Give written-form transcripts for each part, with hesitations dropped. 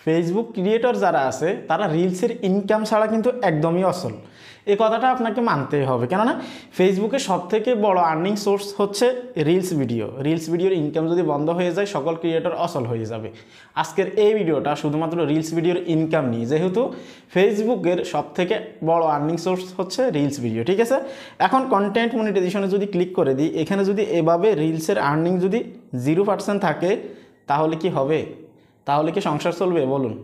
Facebook creator যারা আছে তারা রিলসের ইনকাম ছাড়া কিন্তু একদমই অচল। এই কথাটা আপনাকে মানতেই হবে, কেননা ফেসবুকের সবথেকে বড় আর্নিং সোর্স হচ্ছে রিলস ভিডিওর ইনকাম যদি বন্ধ হয়ে যায় সকল ক্রিয়েটর অচল হয়ে যাবে। আজকের এই ভিডিওটা শুধুমাত্র রিলস ভিডিওর ইনকাম নিয়ে, যেহেতু ফেসবুকের সবথেকে বড় আর্নিং সোর্স হচ্ছে রিলস ভিডিও, ঠিক আছে। এখন কন্টেন্ট মনিটাইজেশনে যদি ক্লিক করে দিই, এখানে যদি এভাবে রিলসের আর্নিং যদি 0% থাকে তাহলে কি হবে? তাহলে কি সংসার চলবে বলুন?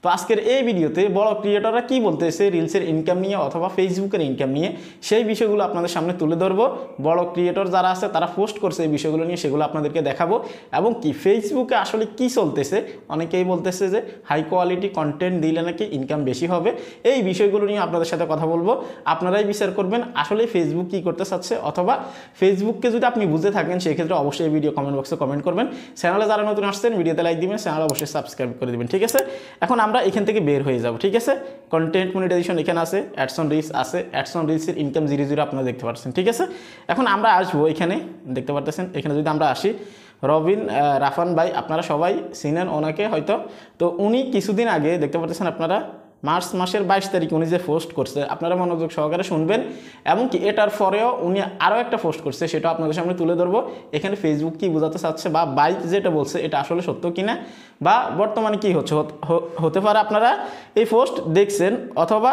তো আজকের এই ভিডিওতে বড় ক্রিয়েটররা কি বলতেছে রিলসের ইনকাম নিয়ে অথবা ফেসবুকের ইনকাম নিয়ে, সেই বিষয়গুলো আপনাদের সামনে তুলে ধরবো। বড় ক্রিয়েটর যারা আছে তারা পোস্ট করছে এই বিষয়গুলো নিয়ে, সেগুলো আপনাদেরকে দেখাবো। এবং কি ফেসবুকে আসলে কি চলতেছে, অনেকেই বলতেছে যে হাই কোয়ালিটি কন্টেন্ট দিলে নাকি ইনকাম বেশি হবে। এই বিষয়গুলো নিয়ে আপনাদের সাথে কথা বলবো, আপনারাই বিচার করবেন আসলে ফেসবুক কি করতে চাচ্ছে, অথবা ফেসবুককে যদি আপনি বুঝে থাকেন সেক্ষেত্রে অবশ্যই এই ভিডিও কমেন্ট বক্সে কমেন্ট করবেন। চ্যানেলে যারা নতুন আসছেন ভিডিওতে লাইক দিবেন, চ্যানেল অবশ্যই সাবস্ক্রাইব করে দিবেন, ঠিক আছে। এখন আমরা এখান থেকে বের হয়ে যাব, ঠিক আছে। কন্টেন্ট মনিটাইজেশন এখানে আছে, অ্যাডস অন রিলস আছে, অ্যাডস অন রিলসের ইনকাম 0 আপনারা দেখতে পাচ্ছেন, ঠিক আছে। এখন আমরা আসবো এখানে, দেখতে পাচ্ছেন এখানে যদি আমরা আসি, রবিন রাফান ভাই আপনারা সবাই চিনেন ওনাকে হয়তো। তো উনি কিছুদিন আগে দেখতে পাচ্ছেন আপনারা মার্চ মাসের 22 তারিখ উনি যে পোস্ট করছে, আপনারা মনোযোগ সহকারে শুনবেন। এবং কি এটার পরেও উনি আরও একটা পোস্ট করছে, সেটা আপনাদের সামনে তুলে ধরবো। এখানে ফেসবুক কি বোঝাতে চাচ্ছে বা বাইক যেটা বলছে এটা আসলে সত্য কিনা, বা বর্তমানে কি হতে পারে। আপনারা এই পোস্ট দেখছেন অথবা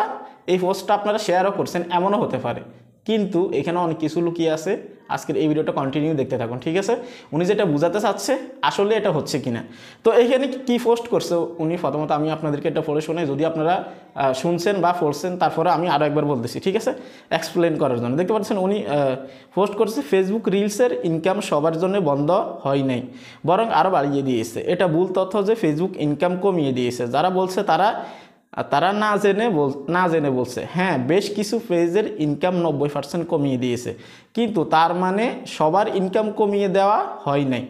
এই পোস্টটা আপনারা শেয়ারও করছেন, এমনও হতে পারে। কিন্তু এখানে অনেক কিছু লুকিয়ে আছে। আজকের এই ভিডিওটা কন্টিনিউ দেখতে থাকুন, ঠিক আছে। উনি যেটা বোঝাতে চাচ্ছে আসলে এটা হচ্ছে কিনা। তো এখানে কি পোস্ট করছে উনি, প্রথমত আমি আপনাদেরকে এটা পড়ে শোনাই, যদি আপনারা শুনছেন বা পড়ছেন, তারপরে আমি আরও একবার বলতেছি, ঠিক আছে, এক্সপ্লেন করার জন্য। দেখতে পাচ্ছেন উনি পোস্ট করছে ফেসবুক রিলসের ইনকাম সবার জন্য বন্ধ হয় নাই, বরং আরও বাড়িয়ে দিয়েছে। এটা ভুল তথ্য যে ফেসবুক ইনকাম কমিয়ে দিয়েছে। যারা বলছে তারা না জেনে বলছে। হ্যাঁ, বেশ কিছু পেজের ইনকাম 90% কমিয়ে দিয়েছে, কিন্তু তার মানে সবার ইনকাম কমিয়ে দেওয়া হয় নাই।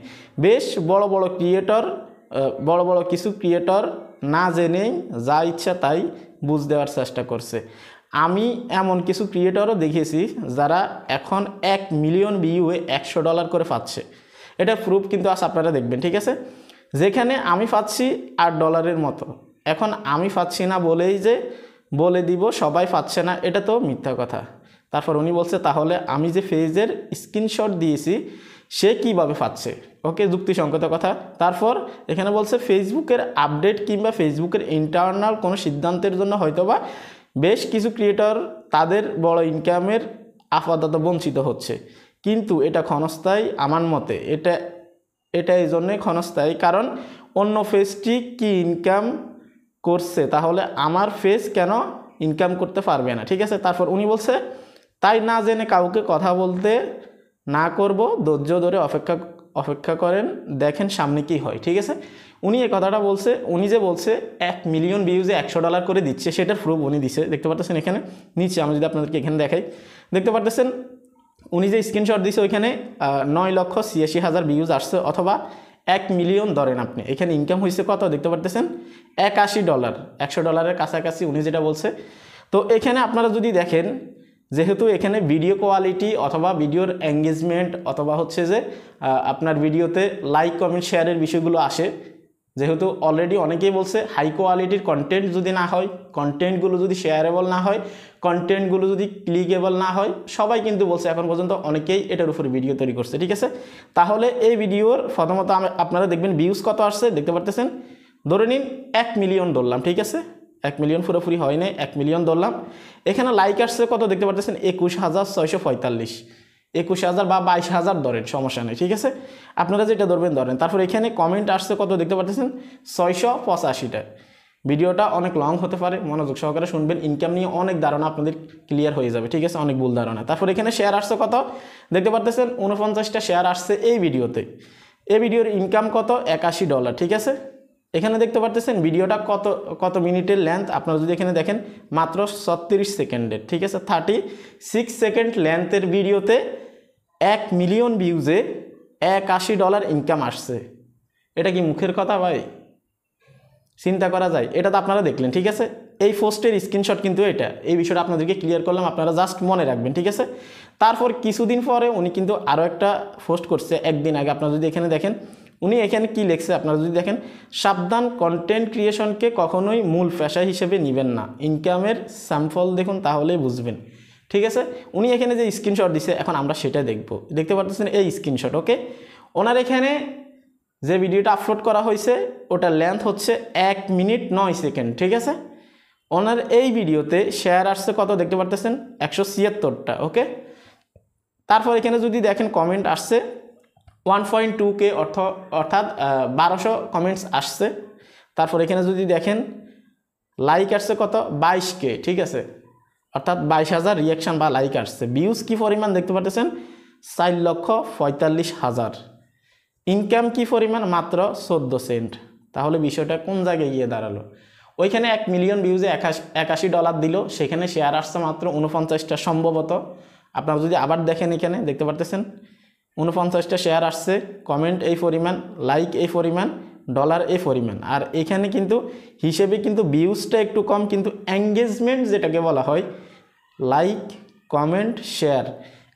বেশ বড় কিছু ক্রিয়েটর না জেনেই যা ইচ্ছা তাই বুঝ দেওয়ার চেষ্টা করছে। আমি এমন কিছু ক্রিয়েটরও দেখেছি যারা এখন 1 মিলিয়ন ভিউয়ে $100 করে পাচ্ছে। এটা প্রুফ কিন্তু আজ আপনারা দেখবেন, ঠিক আছে। যেখানে আমি পাচ্ছি $8 মতো, এখন আমি পাচ্ছি না বলেই যে বলে দিব সবাই পাচ্ছে না, এটা তো মিথ্যা কথা। তারপর উনি বলছে তাহলে আমি যে পেজের স্ক্রিনশট দিয়েছি সে কিভাবে পাচ্ছে? ওকে, যুক্তিসঙ্গত কথা। তারপর এখানে বলছে ফেসবুকের আপডেট কিংবা ফেসবুকের ইন্টারনাল কোনো সিদ্ধান্তের জন্য হয়তোবা বেশ কিছু ক্রিয়েটর তাদের বড় ইনকামের আপাতত বঞ্চিত হচ্ছে, কিন্তু এটা ক্ষণস্থায়ী। আমার মতে এটা এই জন্যই ক্ষণস্থায়ী কারণ অন্য পেজটি কি ইনকাম করছে, তাহলে আমার পেজ কেন ইনকাম করতে পারবে না, ঠিক আছে। তারপর উনি বলছে তাই না জেনে কাউকে কথা বলতে না করব, ধৈর্য ধরে অপেক্ষা করেন, দেখেন সামনে কি হয়, ঠিক আছে। উনি এই কথাটা বলছে, উনি যে বলছে 1 মিলিয়ন ভিউজে $100 করে দিচ্ছে, সেটার প্রুফ উনি দিচ্ছে। দেখতে পাচ্ছেন এখানে নিচে, আমি যদি আপনাদেরকে এখানে দেখাই, দেখতে পাচ্ছেন উনি যে স্ক্রিনশট দিচ্ছে ওইখানে 9,86,000 ভিউজ আসছে, অথবা 1 মিলিয়ন ধরেন আপনি। এখানে ইনকাম হয়েছে কত দেখতে পারতেছেন? $81, $100 কাছাকাছি উনি যেটা বলছে। তো এখানে আপনারা যদি দেখেন, যেহেতু এখানে ভিডিও কোয়ালিটি অথবা ভিডিওর এঙ্গেজমেন্ট অথবা হচ্ছে যে আপনার ভিডিওতে লাইক কমেন্ট শেয়ারের বিষয়গুলো আসে, যেহেতু অলরেডি অনেকেই বলছে হাই কোয়ালিটির কন্টেন্ট যদি না হয়, কন্টেন্টগুলো যদি শেয়ারেবল না হয়, কন্টেন্টগুলো যদি ক্লিকেবল না হয়, সবাই কিন্তু বলছে এখন পর্যন্ত অনেকেই এটার উপরে ভিডিও তৈরি করছে, ঠিক আছে। তাহলে এই ভিডিওর প্রথমত আপনারা দেখবেন ভিউজ কত আসছে দেখতে পারতেছেন। ধরে নিন 1 মিলিয়ন ধরলাম, ঠিক আছে, 1 মিলিয়ন পুরোপুরি হয় নাই, 1 মিলিয়ন ধরলাম। এখানে লাইক আসছে কত দেখতে পারতেছেন? 21,645, 21,000 বা 22,000 ধরেন, সমস্যা নেই, ঠিক আছে। আপনারা যেটা ধরবেন ধরেন। তারপর এখানে কমেন্ট আসছে কত দেখতে পাচ্ছেন? 685টা। ভিডিওটা অনেক লং হতে পারে, মনোযোগ সহকারে শুনবেন, ইনকাম নিয়ে অনেক ধারণা আপনাদের ক্লিয়ার হয়ে যাবে, ঠিক আছে, অনেক ভুল ধারণা। তারপর এখানে শেয়ার আসছে কত দেখতে পাচ্ছেন? 49টা শেয়ার আসছে এই ভিডিওতে। এই ভিডিওর ইনকাম কত? $81, ঠিক আছে। এখানে দেখতে পাচ্ছেন ভিডিওটা কত মিনিটের লেন্থ, আপনারা যদি এখানে দেখেন মাত্র 36 সেকেন্ডের, ঠিক আছে। 36 সেকেন্ড লেন্থের ভিডিওতে 1 মিলিয়ন ভিউজে $81 ইনকাম আসছে। এটা কি মুখের কথা ভাই? চিন্তা করা যায়? এটা তো আপনারা দেখলেন, ঠিক আছে। এই পোস্টের স্ক্রিনশট কিন্তু এটা, এই বিষয়টা আপনাদেরকে ক্লিয়ার করলাম, আপনারা জাস্ট মনে রাখবেন, ঠিক আছে। তারপর কিছুদিন পরে উনি কিন্তু আরও একটা পোস্ট করছে একদিন আগে, আপনারা যদি এখানে দেখেন উনি এখানে কি লিখছে আপনারা যদি দেখেন, সাবধান, কন্টেন্ট ক্রিয়েশনকে কখনোই মূল পেশা হিসেবে নেবেন না। ইনকামের স্যাম্পল দেখুন তাহলেই বুঝবেন। ঠিক আছে, উনি এখানে যে স্ক্রিনশট দিছে এখন আমরা সেটা দেখব। দেখতে পাচ্ছেন এই স্ক্রিনশট। ওকে, ওনার এখানে যে ভিডিওটা আপলোড করা হয়েছে ওটার লেন্থ হচ্ছে 1 মিনিট 9 সেকেন্ড। ঠিক আছে, ওনার এই ভিডিওতে শেয়ার আসছে কত দেখতে পারতেছেন, 176টা। ওকে, তারপর এখানে যদি দেখেন কমেন্ট আসছে 1.2K, অর্থাৎ 1200 কমেন্টস আসছে। তারপর এখানে যদি দেখেন লাইক আসছে কত, 22K। ঠিক আছে, অর্থাৎ 22,000 রিয়াকশান বা লাইক আসছে। ভিউজ কি পরিমাণ দেখতে পাচ্ছেন, 4,45,000। ইনকাম কি পরিমাণ, মাত্র 14 সেন্ট। তাহলে বিষয়টা কোন জায়গায় গিয়ে দাঁড়ালো? ওইখানে 1 মিলিয়ন ভিউজে $81 দিল, সেখানে শেয়ার আসছে মাত্র 49টা সম্ভবত। আপনারা যদি আবার দেখেন এখানে দেখতে পারতেছেন 49টা শেয়ার আসছে, কমেন্ট এই পরিমাণ, লাইক এই পরিমাণ, ডলার এই পরিমাণ। আর এখানে কিন্তু হিসেবে কিন্তু ভিউজটা একটু কম, কিন্তু এঙ্গেজমেন্ট যেটাকে বলা হয়, লাইক, কমেন্ট, শেয়ার,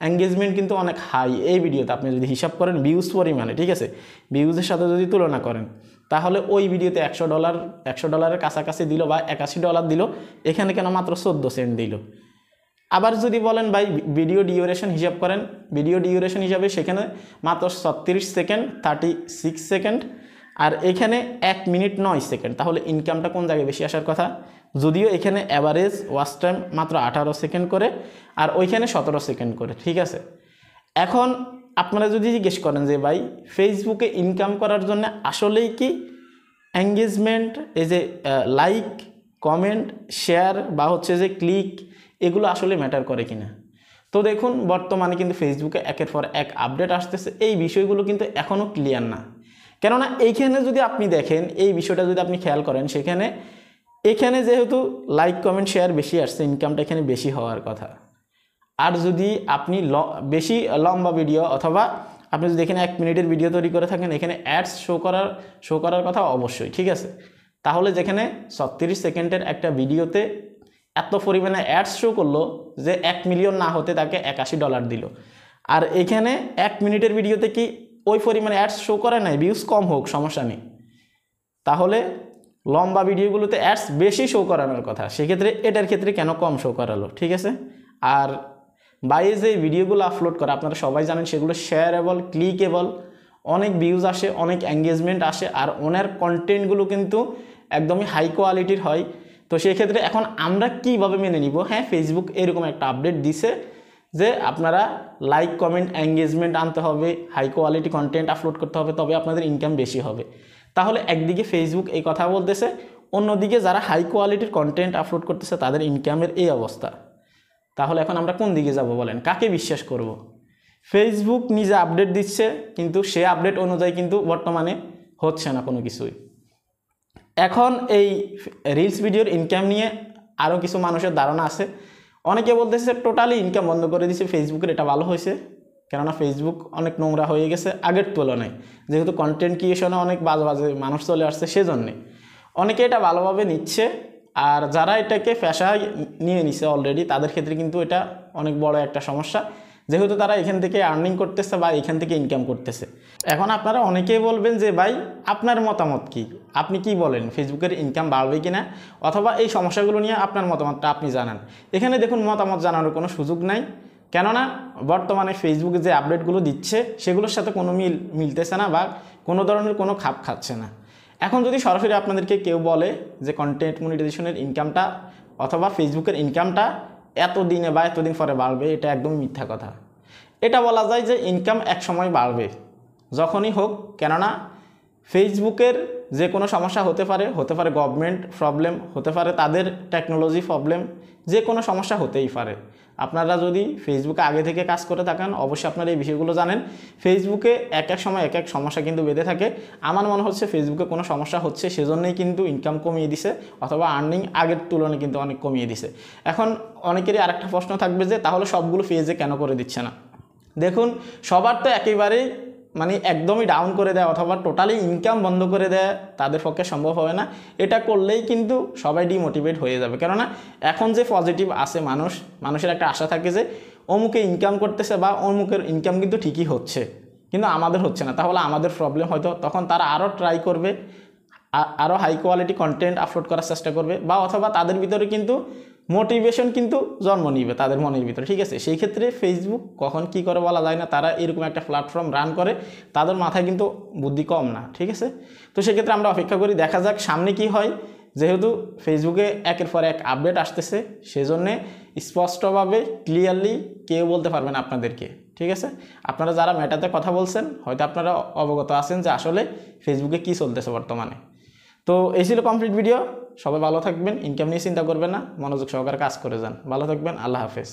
এঙ্গেজমেন্ট কিন্তু অনেক হাই এই ভিডিওতে। আপনি যদি হিসাব করেন ভিউজ পরিমাণে, ঠিক আছে, ভিউজের সাথে যদি তুলনা করেন, তাহলে ওই ভিডিওতে $100 কাছাকাছি দিল বা $81 দিল, এখানে কেন মাত্র 14 সেন্ট দিল। আবার যদি বলেন ভাই ভিডিও ডিউরেশন হিসাব করেন, ভিডিও ডিউরেশন হিসাবে সেখানে মাত্র 36 সেকেন্ড, 36 সেকেন্ড, আর এখানে 1 মিনিট 9 সেকেন্ড। তাহলে ইনকামটা কোন জায়গায় বেশি আসার কথা? যদিও এখানে অ্যাভারেজ ওয়াচ টাইম মাত্র 18 সেকেন্ড করে, আর ওইখানে 17 সেকেন্ড করে। ঠিক আছে, এখন আপনারা যদি জিজ্ঞেস করেন যে ভাই ফেসবুকে ইনকাম করার জন্য আসলেই কি এঙ্গেজমেন্ট, এই যে লাইক, কমেন্ট, শেয়ার বা হচ্ছে যে ক্লিক, এগুলো আসলে ম্যাটার করে কিনা? তো দেখুন বর্তমানে কিন্তু ফেসবুকে একের পর এক আপডেট আসতেছে, এই বিষয়গুলো কিন্তু এখনও ক্লিয়ার না। কেননা এইখানে যদি আপনি দেখেন, এই বিষয়টা যদি আপনি খেয়াল করেন, এখানে যেহেতু লাইক, কমেন্ট, শেয়ার বেশি আসছে, ইনকামটা এখানে বেশি হওয়ার কথা। আর যদি আপনি বেশি লম্বা ভিডিও, অথবা আপনি যদি এখানে 1 মিনিটের ভিডিও তৈরি করে থাকেন, এখানে অ্যাডস শো করার কথা অবশ্যই। ঠিক আছে, তাহলে যেখানে 36 সেকেন্ডের একটা ভিডিওতে এত পরিমাণে অ্যাডস শো করলো যে 1 মিলিয়ন না হতে তাকে $81 দিল, আর এখানে 1 মিনিটের ভিডিওতে কি ওই পরিমাণে অ্যাডস শো করে নাই, ভিউজ কম হোক সমস্যা নেই, তাহলে লম্বা ভিডিওগুলোতে অ্যাডস বেশি শো করানোর কথা, সেক্ষেত্রে এটার ক্ষেত্রে কেন কম শো করালো? ঠিক আছে, আর বাইরে যে ভিডিওগুলো আপলোড করে আপনারা সবাই জানেন সেগুলো শেয়ারেবল, ক্লিকেবল, অনেক ভিউজ আসে, অনেক এঙ্গেজমেন্ট আসে, আর ওনার কন্টেন্টগুলো কিন্তু একদমই হাই কোয়ালিটির হয়। তো সেক্ষেত্রে এখন আমরা কিভাবে মেনে নিব? হ্যাঁ, ফেসবুক এরকম একটা আপডেট দিছে যে আপনারা লাইক, কমেন্ট, এঙ্গেজমেন্ট আনতে হবে, হাই কোয়ালিটি কন্টেন্ট আপলোড করতে হবে, তবে আপনাদের ইনকাম বেশি হবে। তাহলে একদিকে ফেসবুক এই কথা বলতেছে, অন্যদিকে যারা হাই কোয়ালিটির কন্টেন্ট আপলোড করতেছে তাদের ইনকামের এই অবস্থা। তাহলে এখন আমরা কোন দিকে যাব বলেন, কাকে বিশ্বাস করব? ফেসবুক নিজে আপডেট দিচ্ছে, কিন্তু সে আপডেট অনুযায়ী কিন্তু বর্তমানে হচ্ছে না কোনো কিছুই। এখন এই রিলস ভিডিওর ইনকাম নিয়ে আরও কিছু মানুষের ধারণা আছে। অনেকে বলতেছে টোটালি ইনকাম বন্ধ করে দিচ্ছে ফেসবুকের, এটা ভালো হয়েছে, কেননা ফেসবুক অনেক নোংরা হয়ে গেছে আগের তুলনায়, যেহেতু কন্টেন্ট ক্রিয়েশনে অনেক বাজে মানুষ চলে আসছে, সেজন্যে অনেকে এটা ভালোভাবে নিচ্ছে। আর যারা এটাকে পেশায় নিয়ে নিছে অলরেডি, তাদের ক্ষেত্রে কিন্তু এটা অনেক বড় একটা সমস্যা, যেহেতু তারা এখান থেকে আর্নিং করতেছে বা এখান থেকে ইনকাম করতেছে। এখন আপনারা অনেকেই বলবেন যে ভাই আপনার মতামত কি, আপনি কি বলেন, ফেসবুকের ইনকাম বাড়বে কিনা, অথবা এই সমস্যাগুলো নিয়ে আপনার মতামতটা আপনি জানান। এখানে দেখুন মতামত জানানোর কোনো সুযোগ নাই, কেননা বর্তমানে ফেসবুকে যে আপডেটগুলো দিচ্ছে সেগুলোর সাথে কোনো মিলতেছে না বা কোনো ধরনের কোনো খাপ খাচ্ছে না। এখন যদি সরাসরি আপনাদেরকে কেউ বলে যে কন্টেন্ট মনিটাইজেশনের ইনকামটা অথবা ফেসবুকের ইনকামটা এত দিনে বা এতদিন পরে বাড়বে, এটা একদম মিথ্যা কথা। এটা বলা যায় যে ইনকাম এক সময় বাড়বে, যখনই হোক, কেননা ফেসবুকের যে কোনো সমস্যা হতে পারে গভর্নমেন্ট প্রবলেম, হতে পারে তাদের টেকনোলজি প্রবলেম, যে কোনো সমস্যা হতেই পারে। আপনারা যদি ফেসবুকে আগে থেকে কাজ করে থাকেন অবশ্যই আপনারা এই বিষয়গুলো জানেন। ফেসবুকে এক এক সময় এক এক সমস্যা কিন্তু বেঁধে থাকে। আমার মনে হচ্ছে ফেসবুকে কোনো সমস্যা হচ্ছে, সেজন্যই কিন্তু ইনকাম কমিয়ে দিছে, অথবা আর্নিং আগের তুলনায় কিন্তু অনেক কমিয়ে দিছে। এখন অনেকেরই আরেকটা প্রশ্ন থাকবে যে তাহলে সবগুলো পেজে কেন করে দিচ্ছে না? দেখুন, সবার তো একেবারেই একদমই ডাউন করে দেয় অথবা টোটালি ইনকাম বন্ধ করে দেয় তাদের পক্ষে সম্ভব হবে না। এটা করলেই কিন্তু সবাই ডিমোটিভেট হয়ে যাবে, কেননা এখন যে পজিটিভ আছে মানুষের একটা আশা থাকে যে অমুকে ইনকাম করতেছে বা অমুকের ইনকাম কিন্তু ঠিকই হচ্ছে, কিন্তু আমাদের হচ্ছে না, তাহলে আমাদের প্রবলেম হয়তো তখন তারা আরও ট্রাই করবে, আরও হাই কোয়ালিটি কন্টেন্ট আপলোড করার চেষ্টা করবে, বা অথবা তাদের ভিতরে কিন্তু মোটিভেশন কিন্তু জন্ম নিবে তাদের মনের ভিতরে, ঠিক আছে। সেই ক্ষেত্রে ফেসবুক কখন কি করে বলা যায় না, তারা এরকম একটা প্ল্যাটফর্ম রান করে, তাদের মাথায় কিন্তু বুদ্ধি কম না, ঠিক আছে। তো সেক্ষেত্রে আমরা অপেক্ষা করি, দেখা যাক সামনে কি হয়। যেহেতু ফেসবুকে একের পর এক আপডেট আসতেছে, সেজন্যে স্পষ্টভাবে ক্লিয়ারলি কেউ বলতে পারবেন আপনাদেরকে, ঠিক আছে। আপনারা যারা মেটাতে কথা বলছেন হয়তো আপনারা অবগত আছেন যে আসলে ফেসবুকে কি চলতেছে বর্তমানে। তো এই ছিল কমপ্লিট ভিডিও। সবাই ভালো থাকবেন, ইনকাম নিয়ে চিন্তা করবেন না, মনোযোগ সহকারে কাজ করে যান। ভালো থাকবেন, আল্লাহ হাফেজ।